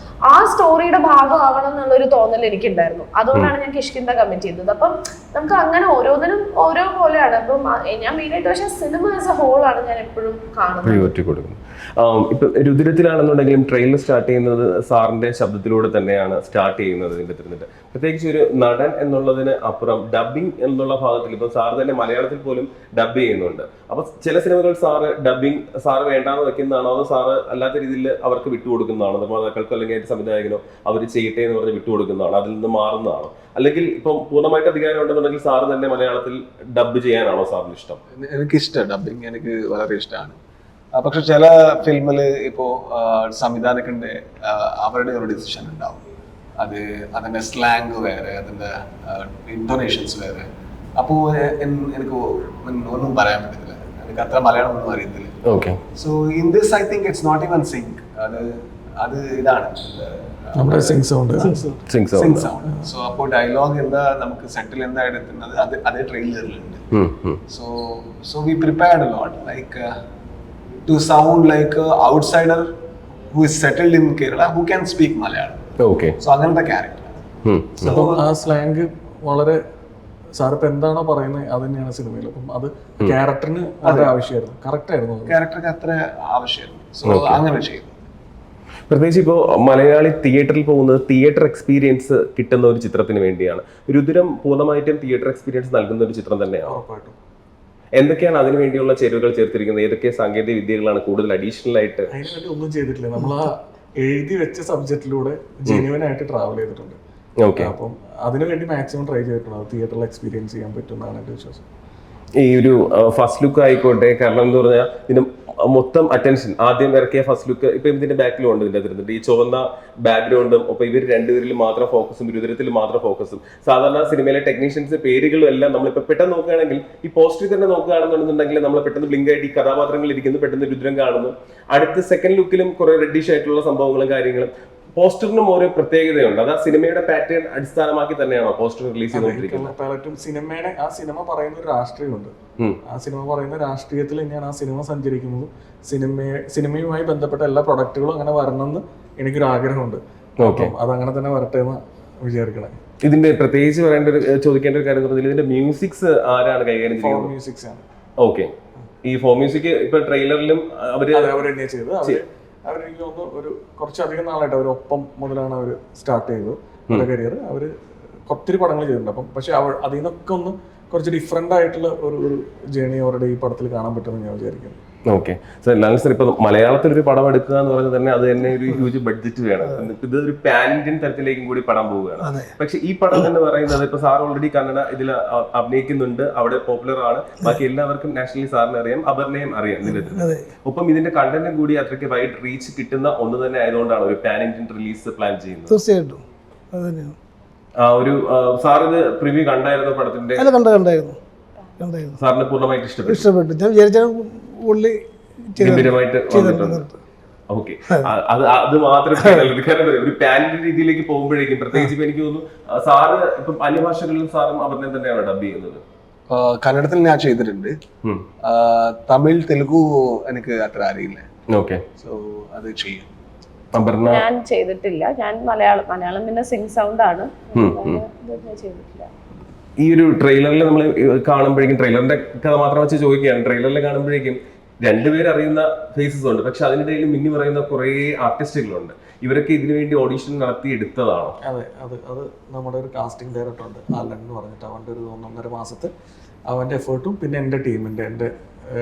ആ സ്റ്റോറിയുടെ ഭാഗമാവണം എന്നുള്ളൊരു തോന്നൽ എനിക്കുണ്ടായിരുന്നു. അതുകൊണ്ടാണ് ഞാൻ കിഷ്കിന്ധ കമ്മിറ്റ് ചെയ്തത്. അപ്പം നമുക്ക് അങ്ങനെ ഓരോന്നിനും ഓരോ പോലെയാണ്. അപ്പം ഞാൻ മെയിനായിട്ട് പക്ഷേ സിനിമ ആസ് എ ഹോൾ ആണ് ഞാൻ എപ്പോഴും കാണുന്നത്. ഇപ്പൊ രുദ്രത്തിലാണെന്നുണ്ടെങ്കിലും ട്രെയിലർ സ്റ്റാർട്ട് ചെയ്യുന്നത് സാറിന്റെ ശബ്ദത്തിലൂടെ തന്നെയാണ് സ്റ്റാർട്ട് ചെയ്യുന്നത്. ഇതിന്റെ പ്രത്യേകിച്ച് ഒരു നടൻ എന്നുള്ളതിന് അപ്പുറം ഡബിങ് എന്നുള്ള ഭാഗത്തിൽ ഇപ്പൊ സാർ തന്നെ മലയാളത്തിൽ പോലും ഡബ് ചെയ്യുന്നുണ്ട്. അപ്പൊ ചില സിനിമകൾ സാറ് വേണ്ടാന്ന് വെക്കുന്നതാണോ, അതോ സാറ് അല്ലാത്ത രീതിയിൽ അവർക്ക് വിട്ടുകൊടുക്കുന്നതാണോ, നിർമ്മാതാക്കൾക്കോ അല്ലെങ്കിൽ സംവിധായകനോ അവർ ചെയ്യട്ടെ എന്ന് പറഞ്ഞ് വിട്ടുകൊടുക്കുന്നതാണോ, അതിൽ നിന്ന് മാറുന്നതാണോ, അല്ലെങ്കിൽ ഇപ്പം പൂർണ്ണമായിട്ട് അധികാരം ഉണ്ടെന്നുണ്ടെങ്കിൽ സാറ് തന്നെ മലയാളത്തിൽ ഡബ് ചെയ്യാനാണോ സാറിന് ഇഷ്ടം? എനിക്കിഷ്ടം ഡബിങ്, എനിക്ക് വളരെ ഇഷ്ടമാണ്. പക്ഷെ ചില ഫിലിമിൽ ഇപ്പോൾ സംവിധാനത്തിൻ്റെ അവരുടെ ഒരു ഡിസിഷൻ ഉണ്ടാവും. അതിന്റെ സ്ലാങ് വേറെ, അതിന്റെ ഇൻറ്റോനേഷൻസ് വേറെ. അപ്പോൾ എനിക്ക് ഒന്നും പറയാൻ പറ്റത്തില്ല, എനിക്ക് അത്ര മലയാളം ഒന്നും അറിയത്തില്ല. Okay. So in this I think it's not even sync. അത് ഇതാണ് നമ്മുടെ sync sound. Sync sound. So അപ്പോൾ ഡയലോഗ് എന്താ നമുക്ക് സെറ്റിൽ എന്താ എടുക്കുന്നത് അതേ ട്രെയിലറിലുണ്ട്. So we prepared a lot like to sound like outsider who is settled in Kerala who can speak Malayalam. Okay. So അങ്ങനത്തെ ക്യാരക്ടർ. അപ്പം ആ സ്ലാങ് വളരെ സാർ ഇപ്പം എന്താണോ പറയുന്നത് അത് തന്നെയാണ് സിനിമയിൽ. അപ്പം അത് ക്യാരക്ടറിന് വളരെ ആവശ്യമായിരുന്നു, കറക്റ്റ് ആയിരുന്നു. ക്യാരക്ടർക്ക് അത്ര ആവശ്യമായിരുന്നു. സോ അങ്ങനെ ചെയ്തു. പ്രത്യേകിച്ച് ഇപ്പോൾ മലയാളി തിയേറ്ററിൽ പോകുന്നത് തിയേറ്റർ എക്സ്പീരിയൻസ് കിട്ടുന്ന ഒരു ചിത്രത്തിന് വേണ്ടിയാണ്. രുദ്രം പൂർണ്ണമായിട്ടും തിയേറ്റർ എക്സ്പീരിയൻസ് നൽകുന്ന ഒരു ചിത്രം തന്നെയാണ്. ഉറപ്പായിട്ടും. എന്തൊക്കെയാണ് അതിനു വേണ്ടിയുള്ള ചേരുവകൾ ചേർത്തിരിക്കുന്നത്? ഏതൊക്കെ സാങ്കേതിക വിദ്യകളാണ് കൂടുതൽ അഡീഷണൽ ആയിട്ട്? അതിനുവേണ്ടി ഒന്നും ചെയ്തിട്ടില്ല. നമ്മൾ ആ എഴുതി വെച്ച സബ്ജക്റ്റിലൂടെ ജെന്യുവൻ ആയിട്ട് ട്രാവൽ ചെയ്തിട്ടുണ്ട്. ഓക്കെ. അപ്പം അതിനുവേണ്ടി മാക്സിമം ട്രൈ ചെയ്തിട്ടുണ്ട്. അത് തിയേറ്ററിൽ എക്സ്പീരിയൻസ് ചെയ്യാൻ പറ്റുമെന്നാണ് എൻ്റെ വിശ്വാസം. ഈ ഒരു ഫസ്റ്റ് ലുക്ക് ആയിക്കോട്ടെ, കാരണം എന്ന് പറഞ്ഞാൽ ഇതിന് മൊത്തം അറ്റൻഷൻ ആദ്യം ഇറക്കിയ ഫസ്റ്റ് ലുക്ക് ഇപ്പൊ ഇതിന്റെ ബാക്കിലും ഉണ്ട്. ഇതിന്റെ അതിരുന്നുണ്ട് ഈ ചുവന്ന ബാക്ക്ഗ്രൗണ്ടും. അപ്പൊ ഇവർ രണ്ടുപേരിൽ മാത്രം ഫോക്കസും രുദ്രത്തിൽ മാത്രം ഫോക്കസും. സാധാരണ സിനിമയിലെ ടെക്നീഷ്യൻസ് പേരുകളും എല്ലാം നമ്മളിപ്പോ പെട്ടെന്ന് നോക്കുകയാണെങ്കിൽ ഈ പോസ്റ്ററിൽ തന്നെ നോക്കുകയാണെന്നുണ്ടെങ്കിൽ നമ്മൾ പെട്ടെന്ന് ബ്ലിങ്ക് ആയിട്ട് ഈ കഥാപാത്രങ്ങൾ ഇരിക്കുന്നു, പെട്ടെന്ന് രുദ്രം കാണുന്നു. അടുത്ത സെക്കൻഡ് ലുക്കിലും കുറെ റെഡിഷ് ആയിട്ടുള്ള സംഭവങ്ങളും കാര്യങ്ങളും. പോസ്റ്ററിനും ഓരോ പ്രത്യേകതയുണ്ട്. അത് ആ സിനിമയുടെ പാറ്റേൺ അടിസ്ഥാനമാക്കി തന്നെയാണോ പോസ്റ്റർ റിലീസ് ചെയ്തുകൊണ്ടിരിക്കുന്നത്? സിനിമയുടെ ആ സിനിമ പറയുന്ന ഒരു രാഷ്ട്രീയമുണ്ട്. ആ സിനിമ പറയുന്ന രാഷ്ട്രീയത്തിൽ തന്നെയാണ് ആ സിനിമ സഞ്ചരിക്കുന്നത്. സിനിമയുമായി ബന്ധപ്പെട്ട എല്ലാ പ്രൊഡക്റ്റുകളും അങ്ങനെ വരണമെന്ന് എനിക്കൊരു ആഗ്രഹമുണ്ട്. അതങ്ങനെ തന്നെ വരട്ടെ എന്ന് വിചാരിക്കണേ. ഇതിന്റെ പ്രത്യേകിച്ച് ചോദിക്കേണ്ട ഒരു കാര്യം എന്ന് പറഞ്ഞാൽ ഇതിന്റെ മ്യൂസിക്സ് ആരാണ് കൈകാര്യം ചെയ്യുന്നത്? മ്യൂസിക്സ് ആണ്. ഓക്കെ. ഈ ഫോർ മ്യൂസിക് ഇപ്പൊ ട്രെയിലറിലും അവർ തന്നെയാണ് ചെയ്തത്. അവരെനിക്ക് തോന്നുന്നു ഒരു കുറച്ചധികം നാളായിട്ട് അവർ ഒപ്പം മുതലാണ് അവർ സ്റ്റാർട്ട് ചെയ്തത് അവരുടെ കരിയർ. അവർ ഒത്തിരി പടങ്ങൾ ചെയ്തിട്ടുണ്ട്. അപ്പം പക്ഷെ അതിൽ നിന്നൊക്കെ ഒന്ന് കുറച്ച് ഡിഫറെന്റ് ആയിട്ടുള്ള ഒരു ജേണി അവരുടെ ഈ പടത്തിൽ കാണാൻ പറ്റുമെന്ന് ഞാൻ വിചാരിക്കുന്നു. ഓക്കെ. സോ ലാൽ സർ, ഇപ്പൊ മലയാളത്തിൽ ഒരു പടം എടുക്കുക എന്ന് പറഞ്ഞാൽ തന്നെ അത് തന്നെ ഒരു ഹ്യൂജ് ബഡ്ജറ്റ് വേണം. ഇത് ഒരു പാൻ ഇന്ത്യൻ തരത്തിലേക്കും കൂടി പടം പോവുകയാണ്. പക്ഷെ ഈ പടം എന്ന് പറയുന്നത് ഇപ്പൊ സാർ ഓൾറെഡി കന്നഡ ഇതിൽ അഭിനയിക്കുന്നുണ്ട്, അവിടെ പോപ്പുലർ ആണ്, ബാക്കി എല്ലാവർക്കും നാഷണലി സാറിനെ അറിയാം, അപർണയും അറിയാം ഇതിന്റെ. ഒപ്പം ഇതിന്റെ കണ്ടന്റും കൂടി അത്രയ്ക്ക് വൈഡ് റീച്ച് കിട്ടുന്ന ഒന്ന് തന്നെ ആയതുകൊണ്ടാണ് ഒരു പാൻ ഇന്ത്യൻ റിലീസ് പ്ലാൻ ചെയ്യുന്നത്. തീർച്ചയായിട്ടും അത് തന്നെയാണ്. ഒരു സാർ ഇത് പ്രിവ്യൂ കണ്ടായിരുന്നു പടത്തിന്റെ? കണ്ടായിരുന്നു. സാറിന് പൂർണ്ണമായിട്ട് ഇഷ്ടപ്പെട്ടു. ഞാൻ വിചാരിച്ചാൽ ഗംഭീരമായിട്ട് വന്നിട്ടുണ്ട്. ഓക്കെ. അത് മാത്രമേ ഒരു പാൻ രീതിയിലേക്ക് പോകുമ്പോഴേക്കും പ്രത്യേകിച്ച് എനിക്ക് തോന്നുന്നു സാറ് ഇപ്പം അന്യഭാഷകളിലും സാറും അപർണയും തന്നെയാണ് ഡബ് ചെയ്യുന്നത്. കന്നഡത്തിൽ ഞാൻ ചെയ്തിട്ടുണ്ട്. തമിഴ് തെലുഗു എനിക്ക് അത്ര അറിയില്ല. ഓക്കെ. സോ അത് ചെയ്യും. ഞാൻ ചെയ്തിട്ടില്ല. ഞാൻ മലയാളം പിന്നെ സിംഗ് സൗണ്ട് ആണ്. ചെയ്തിട്ടില്ല. ഈ ഒരു ട്രെയിലറിൽ നമ്മൾ കാണുമ്പോഴേക്കും, ട്രെയിലറിന്റെ കഥ മാത്രം വെച്ച് ചോദിക്കുകയാണ്, ട്രെയിലറിൽ കാണുമ്പോഴേക്കും രണ്ടുപേരും അറിയുന്ന ഫേസസ് ഉണ്ട്, പക്ഷെ അതിനിടയിൽ മിന്നി പറയുന്ന കുറെ ആർട്ടിസ്റ്റുകളുണ്ട്. ഇവരൊക്കെ ഇതിനു വേണ്ടി ഓഡീഷൻ നടത്തി എടുത്തതാണോ? അതെ, അത് നമ്മുടെ ഒരു കാസ്റ്റിംഗ് ഡയറക്ടർ ഉണ്ട്, ആലൻ എന്ന് പറഞ്ഞിട്ട്. അവൻ്റെ ഒരു 1.5 മാസത്തെ അവൻ്റെ എഫേർട്ടും പിന്നെ എൻ്റെ ടീമിൻ്റെ എൻ്റെ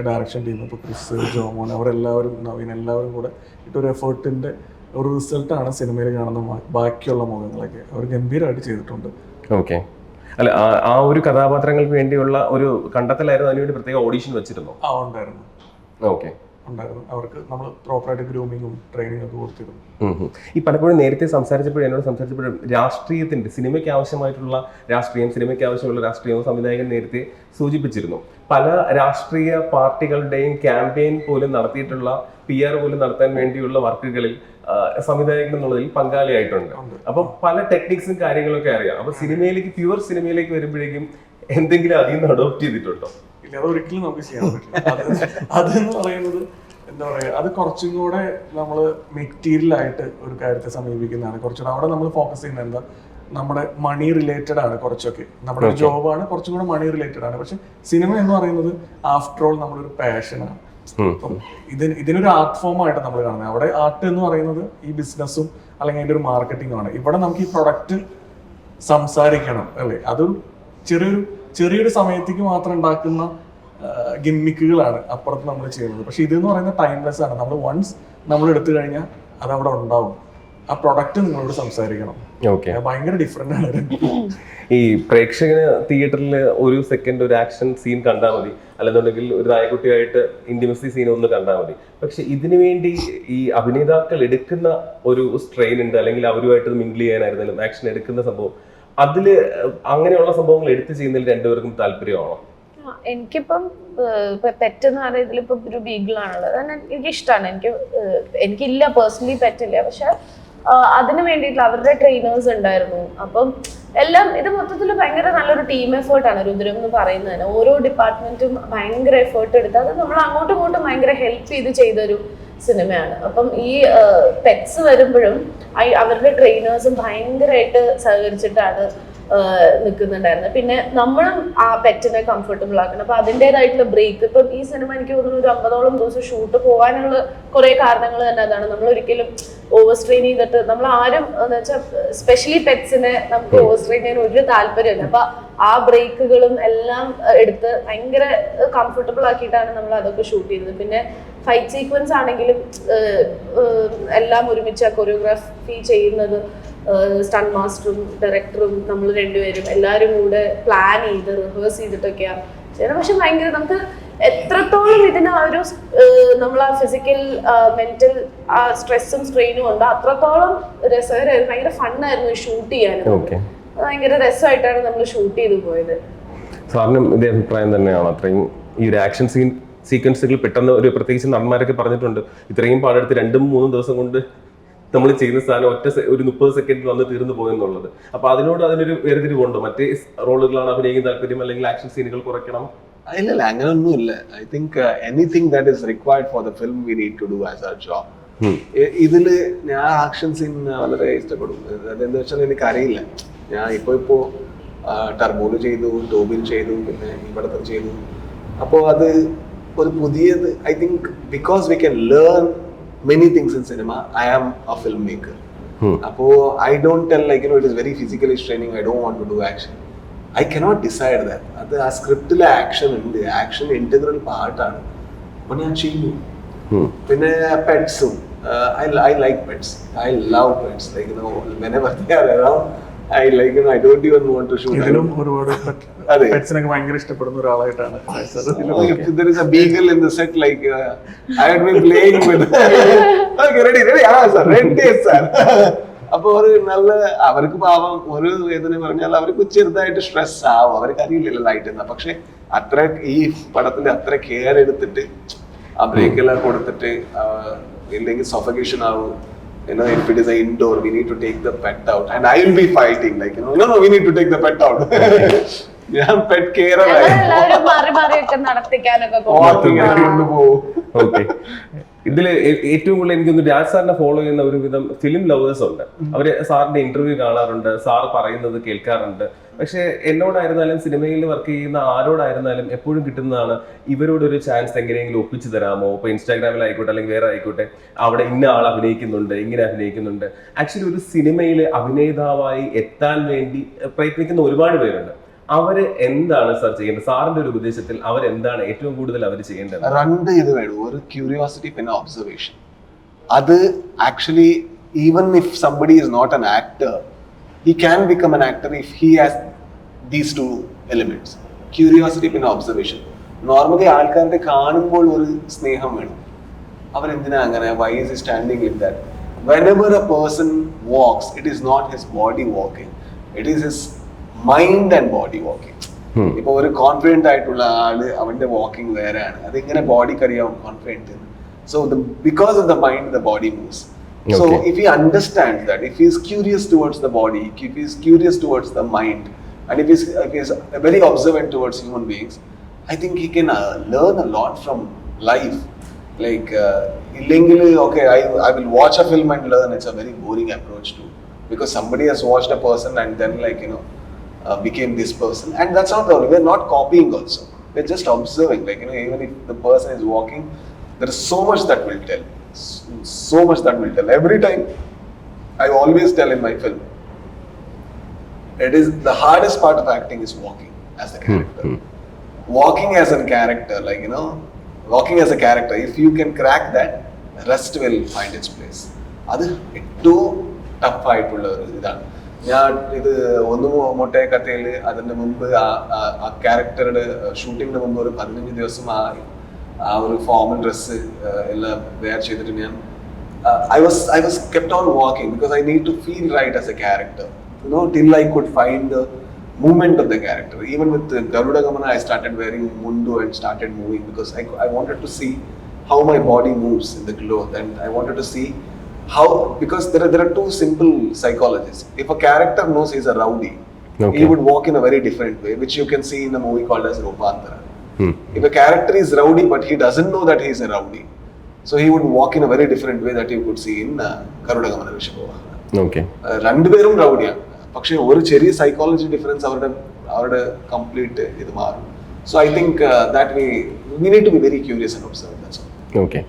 ഡയറക്ഷൻ ടീം, ഇപ്പോൾ ക്രിസ്, ജോമോൻ, അവരെല്ലാവരും, നവീൻ, എല്ലാവരും കൂടെ ഇട്ടൊരു എഫേർട്ടിൻ്റെ ഒരു റിസൾട്ടാണ് സിനിമയിൽ കാണുന്ന ബാക്കിയുള്ള മുഖങ്ങളൊക്കെ. അവർ ഗംഭീരമായിട്ട് ചെയ്തിട്ടുണ്ട്. ഓക്കെ. അല്ല, ആ ഒരു കഥാപാത്രങ്ങൾക്ക് വേണ്ടിയുള്ള ഒരു കണ്ടെത്തലായിരുന്നു, അതിനുവേണ്ടി പ്രത്യേക ഓഡീഷൻ വെച്ചിരുന്നു? ഉണ്ടായിരുന്നു. ഓക്കെ. ഉണ്ടായിരുന്നു. അവർക്ക് നമ്മൾ പ്രോപ്പറായിട്ട് ഗ്രൂമിങ്ങും ട്രെയിനിങ് ഒക്കെ കൊടുത്തിരുന്നു. ഈ പലപ്പോഴും നേരത്തെ എന്നോട് സംസാരിച്ചപ്പോഴും രാഷ്ട്രീയത്തിന്റെ, സിനിമയ്ക്ക് ആവശ്യമായിട്ടുള്ള രാഷ്ട്രീയം, സിനിമയ്ക്ക് ആവശ്യമുള്ള രാഷ്ട്രീയവും സംവിധായകൻ നേരത്തെ സൂചിപ്പിച്ചിരുന്നു. പല രാഷ്ട്രീയ പാർട്ടികളുടെയും ക്യാമ്പയിൻ പോലും നടത്തിയിട്ടുള്ള, PR പോലും നടത്താൻ വേണ്ടിയുള്ള വർക്കുകളിൽ സംവിധായകൻ എന്നുള്ളതിൽ പങ്കാളിയായിട്ടുണ്ട്. അപ്പൊ പല ടെക്നിക്സും കാര്യങ്ങളൊക്കെ അറിയാം. അപ്പൊ സിനിമയിലേക്ക്, പ്യുവർ സിനിമയിലേക്ക് വരുമ്പോഴേക്കും എന്തെങ്കിലും അതിൽ നിന്ന് അഡോപ്റ്റ് ചെയ്തിട്ടുണ്ടോ? ഇല്ല, അതൊരിക്കലും നമുക്ക് ചെയ്യാൻ പറ്റില്ല. അതെന്ന് പറയുന്നത് എന്താ പറയുക, അത് കുറച്ചും കൂടെ നമ്മൾ മെറ്റീരിയൽ ആയിട്ട് ഒരു കാര്യത്തെ സമീപിക്കുന്നതാണ്. കുറച്ചുകൂടെ അവിടെ നമ്മൾ ഫോക്കസ് ചെയ്യുന്നത് എന്താ, നമ്മുടെ മണി റിലേറ്റഡ് ആണ് കുറച്ചൊക്കെ. നമ്മുടെ ജോബാണ് കുറച്ചും കൂടെ മണി റിലേറ്റഡ് ആണ്. പക്ഷെ സിനിമ എന്ന് പറയുന്നത് ആഫ്റ്റർ ഓൾ നമ്മളൊരു പാഷനാണ്. ഇതിനൊരു ആർട്ട് ഫോം ആയിട്ട് നമ്മൾ കാണുന്നത്. അവിടെ ആർട്ട് എന്ന് പറയുന്നത് ഈ ബിസിനസ്സും അല്ലെങ്കിൽ അതിന്റെ ഒരു മാർക്കറ്റിംഗും ആണ്. ഇവിടെ നമുക്ക് ഈ പ്രൊഡക്റ്റ് സംസാരിക്കണം അല്ലേ, അതും ചെറിയൊരു സമയത്തേക്ക് മാത്രം ഉണ്ടാക്കുന്ന ഗിമ്മിക്കുകളാണ് അപ്പുറത്ത് നമ്മൾ ചെയ്യുന്നത്. പക്ഷെ ഇതെന്ന് പറയുന്നത് ടൈംലെസ് ആണ്. നമ്മൾ വൺസ് നമ്മൾ എടുത്തു കഴിഞ്ഞാൽ അത് അവിടെ ഉണ്ടാവും. ആ പ്രൊഡക്റ്റ് നിങ്ങളോട് സംസാരിക്കണം. ഓക്കെ. ഭയങ്കര ഡിഫറെന്റ് ആണ് രണ്ടും. ഈ പ്രേക്ഷകന് തിയേറ്ററിൽ ഒരു സെക്കൻഡ് ഒരു ആക്ഷൻ സീൻ കണ്ടാൽ മതി, അല്ലെന്നുണ്ടെങ്കിൽ ഒരു നായക്കുട്ടിയായിട്ട് ഇന്റിമസി സീൻ ഒന്ന് കണ്ടാൽ മതി. പക്ഷെ ഇതിനു വേണ്ടി ഈ അഭിനേതാക്കൾ എടുക്കുന്ന ഒരു സ്ട്രെയിൻ ഉണ്ട്, അല്ലെങ്കിൽ അവരുമായിട്ട് മിങ്കിൾ ചെയ്യാനായിരുന്നാലും ആക്ഷൻ എടുക്കുന്ന സംഭവം, അതില് അങ്ങനെയുള്ള സംഭവങ്ങൾ എടുത്തു ചെയ്യുന്നതിൽ രണ്ടുപേർക്കും താല്പര്യമാണോ? എനിക്കിപ്പം പെറ്റെന്ന് പറയുന്നത് ഇതിലിപ്പോ ഒരു ബീഗിളാണുള്ളത്, എനിക്ക് ഇഷ്ടമാണ്. എനിക്കില്ല പേഴ്സണലി പെറ്റില്ല, പക്ഷെ അതിന് വേണ്ടിയിട്ടുള്ള അവരുടെ ട്രെയിനേഴ്സ് ഉണ്ടായിരുന്നു. അപ്പം എല്ലാം ഇത് മൊത്തത്തിൽ ഭയങ്കര നല്ലൊരു ടീം എഫേർട്ടാണ് രുദ്രം എന്ന് പറയുന്നത്. ഓരോ ഡിപ്പാർട്ട്മെന്റും ഭയങ്കര എഫേർട്ട് എടുത്ത് അത് നമ്മൾ അങ്ങോട്ടും ഇങ്ങോട്ടും ഭയങ്കര ഹെൽപ്പ് ചെയ്ത് ചെയ്തൊരു സിനിമയാണ്. അപ്പം ഈ പെറ്റ്സ് വരുമ്പോഴും അവരുടെ ട്രെയിനേഴ്സും ഭയങ്കരമായിട്ട് സഹകരിച്ചിട്ടാണ് നിൽക്കുന്നുണ്ടായിരുന്നത്. പിന്നെ നമ്മളും ആ പെറ്റിനെ കംഫർട്ടബിൾ ആക്കണം. അപ്പൊ അതിൻ്റെതായിട്ടുള്ള ബ്രേക്ക്, ഇപ്പം ഈ സിനിമ എനിക്ക് തോന്നുന്നു ഒരു 50ഓളം ദിവസം ഷൂട്ട് പോകാനുള്ള കുറെ കാരണങ്ങൾ തന്നെ അതാണ്. നമ്മൾ ഒരിക്കലും ഓവർ സ്ട്രെയിൻ ചെയ്തിട്ട് നമ്മൾ ആരും എന്ന് വെച്ചാൽ സ്പെഷ്യലി പെറ്റ്സിനെ നമുക്ക് ഓവർ സ്ട്രെയിൻ ചെയ്യാൻ ഒരു താല്പര്യമില്ല. അപ്പൊ ആ ബ്രേക്കുകളും എല്ലാം എടുത്ത് ഭയങ്കര കംഫർട്ടബിൾ ആക്കിയിട്ടാണ് നമ്മൾ അതൊക്കെ ഷൂട്ട് ചെയ്തത്. പിന്നെ ഫൈറ്റ് സീക്വൻസ് ആണെങ്കിലും എല്ലാം ഒരുമിച്ച് കൊറിയോഗ്രാഫി ചെയ്യുന്നത് സ്റ്റണ്ട് മാസ്റ്ററും ഡയറക്ടറും നമ്മൾ രണ്ടുപേരും എല്ലാവരും കൂടെ പ്ലാൻ ചെയ്ത് റിഹേഴ്സ് ചെയ്തിട്ടൊക്കെയാണ് ചെയ്യണം. പക്ഷെ ഭയങ്കര നമുക്ക് എത്രത്തോളം ഇതിന് ആ ഒരു നമ്മൾ ആ ഫിസിക്കൽ മെന്റൽ ആ സ്ട്രെസ്സും സ്ട്രെയിനും ഉണ്ട്, അത്രത്തോളം രസകരമായിരുന്നു. ഭയങ്കര ഫണ്ണായിരുന്നു ഷൂട്ട് ചെയ്യാനും. ഭയങ്കര രസമായിട്ടാണ് നമ്മൾ ഷൂട്ട് ചെയ്തു പോയത്. സാറിനും ഇതേ അഭിപ്രായം തന്നെയാണ്? അത്രയും ഈ ഒരു ആക്ഷൻ സീക്വൻസുകൾ പെട്ടെന്ന് ഒരു പ്രത്യേകിച്ച് നടന്മാരൊക്കെ പറഞ്ഞിട്ടുണ്ട്, ഇത്രയും പാടെടുത്ത് 2-3 ദിവസം കൊണ്ട് നമ്മൾ ചെയ്യുന്ന സാധനം ഒരു 30 സെക്കൻഡിൽ വന്ന് തീർന്നു പോയെന്നുള്ളത്. അപ്പൊ അതിനൊരു വേർതിരിവുണ്ടോ? മറ്റേ റോളുകളാണ് അഭിനയിക്കാൻ താല്പര്യം, അല്ലെങ്കിൽ ആക്ഷൻ സീനുകൾ കുറയ്ക്കണം? ഇല്ല, അങ്ങനൊന്നുമില്ല. I think anything that is required for the film we need to do as our job. ഇതില് ഞാൻ ആക്ഷൻ സീൻ വളരെ ഇഷ്ടപ്പെടും. അതെന്താ വെച്ചാൽ എനിക്കറിയില്ല, ഞാൻ ഇപ്പോ ടർബോയിൽ ചെയ്തു, ടോബിൽ ചെയ്തു, പിന്നെ ഇവിടത്തെ ചെയ്തു. അപ്പോൾ അത് ഒരു പുതിയത്. I think because we can learn many things in cinema. I am a filmmaker. Apo I don't tell like it is very physically straining, I don't want to do action. I cannot decide that. Adu a script la action undu, action integral part aanu. Appo njan cheyu. Pinne pets I like pets. I love pets, like whenever they are around I like I don't even want to shoot. ഇതിലും ഒരുപാട് പെറ്റ്സിനൊക്കെ ഭയങ്കര ഇഷ്ടപ്പെടുന്ന ഒരാളായിട്ടാണ്. If there is a beagle in the set, like I had been playing with. Okay, ready, sir, ready, sir. അപ്പോൾ ഒരു നല്ല അവർക്ക് പാവം ഒരു വേദന പറഞ്ഞാൽ അവർക്ക് ചെറുതായിട്ട് സ്ട്രെസ് ആവും, അവർക്ക് അറിയില്ലല്ലോ ലൈറ്റ് എന്നാ. പക്ഷെ അത്ര ഈ പടത്തിൽ അത്ര കെയർ എടുത്തിട്ട് ആ ബ്രേക്കെല്ലാം കൊടുത്തിട്ട് ഇല്ലെങ്കിൽ സഫോക്കേഷൻ ആവും. If it is an indoor, we need to take the pet out, and I will be fighting like no, we need to take the pet out. ഞാൻ പെറ്റ് കെയർ ഇതില് ഏറ്റവും കൂടുതൽ എനിക്കൊന്ന് രാജ് സാറിനെ ഫോളോ ചെയ്യുന്ന ഒരുവിധം ഫിലിം ലവേഴ്സ് ഉണ്ട്. അവര് സാറിന്റെ ഇന്റർവ്യൂ കാണാറുണ്ട്, സാറ് പറയുന്നത് കേൾക്കാറുണ്ട്. പക്ഷെ എന്നോടായിരുന്നാലും സിനിമയിൽ വർക്ക് ചെയ്യുന്ന ആരോടായിരുന്നാലും എപ്പോഴും കിട്ടുന്നതാണ് ഇവരോടൊരു ചാൻസ് എങ്ങനെയെങ്കിലും ഒപ്പിച്ചു തരാമോ. ഇപ്പൊ ഇൻസ്റ്റാഗ്രാമിൽ ആയിക്കോട്ടെ അല്ലെങ്കിൽ വേറെ ആയിക്കോട്ടെ, അവിടെ ഇന്ന ആൾ അഭിനയിക്കുന്നുണ്ട്, ഇങ്ങനെ അഭിനയിക്കുന്നുണ്ട്. ആക്ച്വലി ഒരു സിനിമയിൽ അഭിനേതാവായി എത്താൻ വേണ്ടി പ്രയത്നിക്കുന്ന ഒരുപാട് പേരുണ്ട്. അവര് എന്താണ് സാർ ചെയ്യേണ്ടത്? സാറിന്റെ ഒരു ഉപദേശത്തിൽ അവരെന്താണ് ഏറ്റവും കൂടുതൽ അവർ ചെയ്യേണ്ടത്? രണ്ട് ഇത് വേണം, ഒരു ക്യൂരിയോസിറ്റി പിന്നെ ഒബ്സർവേഷൻ. അത് actually even if somebody is not an actor, he can become an actor if he has these two elements, curiosity പിന്നെ observation. നോർമലി ആൾക്കാരുടെ കാണുമ്പോൾ ഒരു സ്നേഹം വേണം. അവരെന്തിനാ അങ്ങനെ, why is he standing like that? Whenever a person walks, it is not his body walking, it is his mind and body walking. ഇപ്പൊ ഒരു confident ആയിട്ടുള്ള ആള് അവന്റെ വാക്കിംഗ് വേറെയാണ്, അതിങ്ങനെ ബോഡിക്ക് അറിയാം confident. So because of the mind the body moves. So if he understands that, if he is curious towards the body, if he is curious towards the mind, and if he is very observant towards human beings, I think he can learn a lot from life. Like illingly, okay, I will watch a film and learn. It's a very boring approach too, because somebody has watched a person and then became this person. And that's not the only, we're not copying also, we're just observing. Like even if the person is walking, there is so much that will tell. So much that will tell. Every time I always tell in my film, it is the hardest part of acting is walking as a character. Walking as a character, walking as a character, if you can crack that, the rest will find its place. Adu etto tough aayittulla oru idana. ഞാൻ ഇത് ഒന്നു മൊട്ടേ കഥയില് അതിന്റെ മുമ്പ് ആ ക്യാരക്ടറുടെ ഷൂട്ടിങ്ങിന് മുമ്പ് ഒരു 15 ദിവസം ആ ഒരു ഫോമൽ ഡ്രസ്സ് എല്ലാം വെയർ ചെയ്തിട്ട് ഞാൻ I was kept on walking because I need to feel right as a character, you know, till I could find the movement of the character. Even with Garuda Gamana, I started wearing mundu and started moving because I wanted to see how my body moves in the cloth, and I wanted to see how, because there are two simple psychologies. If a character knows he's a rowdy, Okay. he would walk in a very different way, which you can see in a movie called as Rupantara. If a character is rowdy but he doesn't know that he is a rowdy, so he would walk in a very different way that you could see in Garuda Gamana Rishabha. Okay. രണ്ടുപേരും റൗഡിയാണ്, പക്ഷേ ഒരു ചെറിയ psychology difference അവരുടെ complete ഇത് മാറും. So I think that we need to be very curious and observe. That's all. Okay.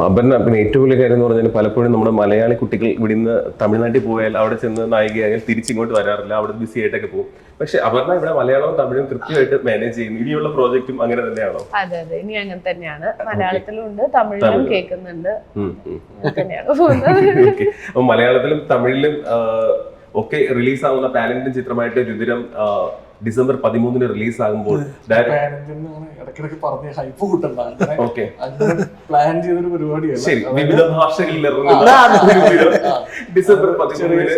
Aparna, പിന്നെ ഏറ്റവും വലിയ കാര്യം എന്ന് പറഞ്ഞാൽ പലപ്പോഴും നമ്മുടെ മലയാളി കുട്ടികൾ ഇവിടുന്ന് തമിഴ്നാട്ടിൽ പോയാൽ അവിടെ ചെന്ന് നായികയായാൽ തിരിച്ചിങ്ങോട്ട് വരാറില്ല, അവിടെ ബിസി ആയിട്ടൊക്കെ പോകും. പക്ഷെ അപർണ ഇവിടെ മലയാളവും തമിഴും കൃത്യമായിട്ട് മാനേജ് ചെയ്യുന്നു. ഇനിയുള്ള പ്രോജക്റ്റും അങ്ങനെ തന്നെയാണോ? അതെ, ഇനി അങ്ങനെ തന്നെയാണ്. മലയാളത്തിലും ഉണ്ട്, തമിഴിലും കേൾക്കുന്നുണ്ട്, തന്നെയാണ് പോകുന്നത്. ഓക്കെ. അപ്പൊ മലയാളത്തിലും തമിഴിലും ഒക്കെ റിലീസ് ആവുന്ന പാരന്റും ചിത്രമായിട്ട് രുദ്രം ഡിസംബർ 13 റിലീസ് ആകുമ്പോൾ ഇടയ്ക്കിടയ്ക്ക് പറഞ്ഞ ഹൈപ്പ് കൂട്ടണ്ട, ഓക്കെ പ്ലാൻ ചെയ്തൊരു പരിപാടിയല്ല. ശരി, വിവിധ ഭാഷകളിൽ ഇറങ്ങുന്ന ഡിസംബർ 13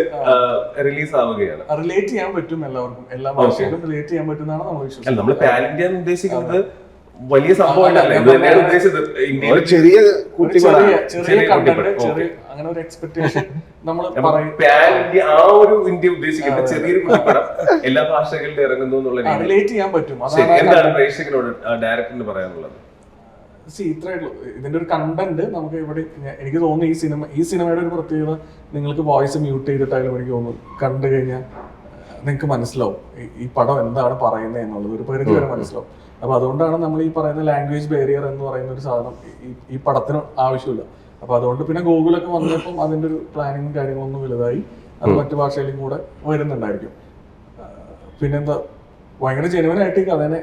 റിലീസ് ആവുകയാണ്. റിലേറ്റ് ചെയ്യാൻ പറ്റും എല്ലാവർക്കും, എല്ലാ ഭാഷയിലും റിലേറ്റ് ചെയ്യാൻ പറ്റുന്നതാണ് നമ്മൾ അല്ല, വിശ്വസിക്കുന്നത്. നമ്മൾ പാൻ ഇന്ത്യ ഉദ്ദേശിക്കുന്നത് വലിയ സംഭവമല്ല, ഇത് തന്നെയാണ് ഉദ്ദേശിച്ചത്. ഇന്ത്യയിൽ ചെറിയ ചെറിയ കണ്ടന്റ്, ചെറിയ അങ്ങനെ ഒരു എക്സ്പെക്ടേഷൻ നമ്മൾ പറയും. പാൻ ഇന്ത്യ, ആ ഒരു ഇന്ത്യ ഉദ്ദേശിക്കുന്ന ചെറിയൊരു കുട്ടിപ്പടം എല്ലാ ഭാഷകളിലും ഇറങ്ങുന്നു എന്നുള്ള രീതിയിൽ റിലേറ്റ് ചെയ്യാൻ പറ്റും. ശരി, എന്താണ് പ്രേക്ഷകരോട് ഡയറക്ടറിന് പറയാനുള്ളത്? ഇത്രേ ഉള്ളൂ. ഇതിന്റെ ഒരു കണ്ടന്റ് നമുക്ക് ഇവിടെ, എനിക്ക് തോന്നുന്നു ഈ സിനിമയുടെ ഒരു പ്രത്യേകത, നിങ്ങൾക്ക് വോയിസ് മ്യൂട്ട് ചെയ്തിട്ടായാലും എനിക്ക് തോന്നുന്നു കണ്ടു കഴിഞ്ഞാൽ നിങ്ങൾക്ക് മനസ്സിലാവും ഈ പടം എന്താണ് പറയുന്നത് എന്നുള്ളത് ഒരു പരിധി വരെ മനസ്സിലാവും. അപ്പൊ അതുകൊണ്ടാണ് നമ്മൾ ഈ പറയുന്ന ലാംഗ്വേജ് ബാരിയർ എന്ന് പറയുന്ന ഒരു സാധനം ഈ പടത്തിന് ആവശ്യമില്ല. അപ്പൊ അതുകൊണ്ട് പിന്നെ ഗൂഗിളൊക്കെ വന്നപ്പം അതിന്റെ ഒരു പ്ലാനിങ്ങും കാര്യങ്ങളൊന്നും വലുതായി അത് മറ്റു ഭാഷയിലും കൂടെ വരുന്നുണ്ടായിരിക്കും. പിന്നെന്താ, ഭയങ്കര ജെനുവനായിട്ട് ഈ കഥനെ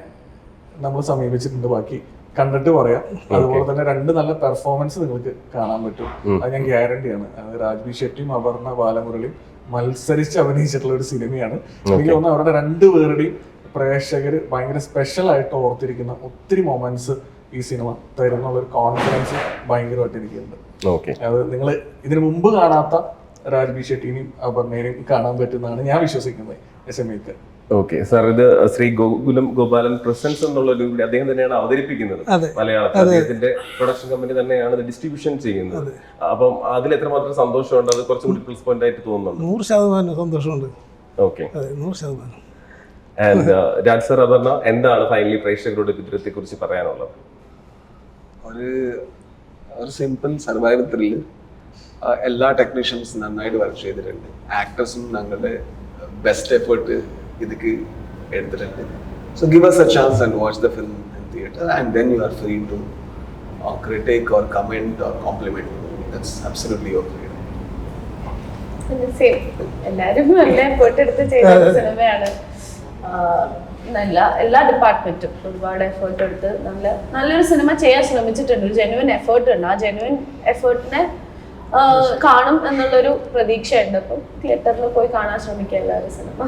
നമ്മൾ സമീപിച്ചിട്ടുണ്ട്. ബാക്കി കണ്ടിട്ട് പറയാം. അതുപോലെ തന്നെ 2 നല്ല പെർഫോമൻസ് നിങ്ങൾക്ക് കാണാൻ പറ്റും, അത് ഞാൻ ഗ്യാരണ്ടിയാണ്. അത് രാജ്ബി ഷെട്ടിയും അപർണ ബാലമുരളിയും മത്സരിച്ച് അഭിനയിച്ചിട്ടുള്ള ഒരു സിനിമയാണ്. എനിക്ക് തോന്നുന്നു അവരുടെ 2 പേരുടെയും പ്രേക്ഷകര് ഭയങ്കര സ്പെഷ്യൽ ആയിട്ട് ഓർത്തിരിക്കുന്ന ഒത്തിരി മൊമെന്റ്സ് ഈ സിനിമ തരുന്നുള്ള ഒരു കോൺഫിഡൻസ് ഭയങ്കരമായിട്ട് എനിക്കുണ്ട്. അത് നിങ്ങൾ ഇതിനു മുമ്പ് കാണാത്ത രാജ്ബി ഷെട്ടിനെയും അപർണയെയും കാണാൻ പറ്റുന്നതാണ് ഞാൻ വിശ്വസിക്കുന്നത്. SMEക്ക് ഓക്കെ സാർ, ഇത് ശ്രീ ഗോകുലം ഗോപാലൻ പ്രസൻസ് എന്നുള്ളൊരു അദ്ദേഹം തന്നെയാണ് അവതരിപ്പിക്കുന്നത് മലയാളത്തിൽ. അദ്ദേഹത്തിന്റെ പ്രൊഡക്ഷൻ കമ്പനി തന്നെയാണ് ഇത് ഡിസ്ട്രിബ്യൂഷൻ ചെയ്യുന്നത്. അപ്പം അതിൽ എത്രമാത്രം സന്തോഷമുണ്ട്? അത് കുറച്ചുകൂടി പ്ലസ് പോയിന്റ് ആയിട്ട് തോന്നുന്നുണ്ട്? 100% സന്തോഷമുണ്ട്. Okay. 100%. And Raj sir, Aparna, എന്താണ് ഫൈനലി പ്രേക്ഷകരോട് രുദ്രത്തെ കുറിച്ച് പറയാനുള്ളത്? ഒരു സിമ്പിൾ സർവൈവൽ ത്രില്ല്. എല്ലാ ടെക്നീഷ്യൻസും നന്നായിട്ട് വർക്ക് ചെയ്തിട്ടുണ്ട്. ആക്ടേഴ്സും ഞങ്ങളുടെ ബെസ്റ്റ് എഫേർട്ട് ഇതിക്ക് എടുത്തിട്ടുണ്ട്. So give us a chance and watch the film in theater, and then you are free to critique or comment or compliment me. That's absolutely your freedom. എല്ലാരും നല്ല effort എടുത്ത് ചെയ്ത സിനിമയാണ്. എല്ലാ ഡിപ്പാർട്ട്മെന്റും ഒരുപാട് എഫേർട്ട് എടുത്ത് നല്ലൊരു സിനിമ ചെയ്യാൻ ശ്രമിച്ചിട്ടുണ്ട്. ഒരു ജെനുവിൻ എഫേർട്ട് ഉണ്ട്. ആ ജെനുവിൻ എഫേർട്ടിനെ കാണും എന്നുള്ളൊരു പ്രതീക്ഷയുണ്ട്. അപ്പം തിയേറ്ററിൽ പോയി കാണാൻ ശ്രമിക്കുക എല്ലാവരും സിനിമ.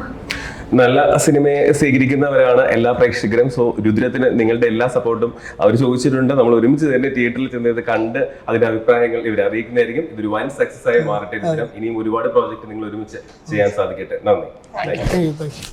നല്ല സിനിമയെ സ്വീകരിക്കുന്നവരാണ് എല്ലാ പ്രേക്ഷകരും. സോ രുദ്രത്തിന് നിങ്ങളുടെ എല്ലാ സപ്പോർട്ടും അവർ ചോദിച്ചിട്ടുണ്ട്. നമ്മൾ ഒരുമിച്ച് തന്നെ തിയേറ്ററിൽ ചെന്നത് കണ്ട് അതിന്റെ അഭിപ്രായങ്ങൾ ഇവർ അറിയിക്കുന്നതായിരിക്കും. ഇതൊരു വൻ സക്സസ് ആയി മാറട്ടെ രുദ്രം. ഇനിയും ഒരുപാട് പ്രോജക്റ്റ് നിങ്ങൾ ഒരുമിച്ച് ചെയ്യാൻ സാധിക്കട്ടെ. നന്ദി. Thank you.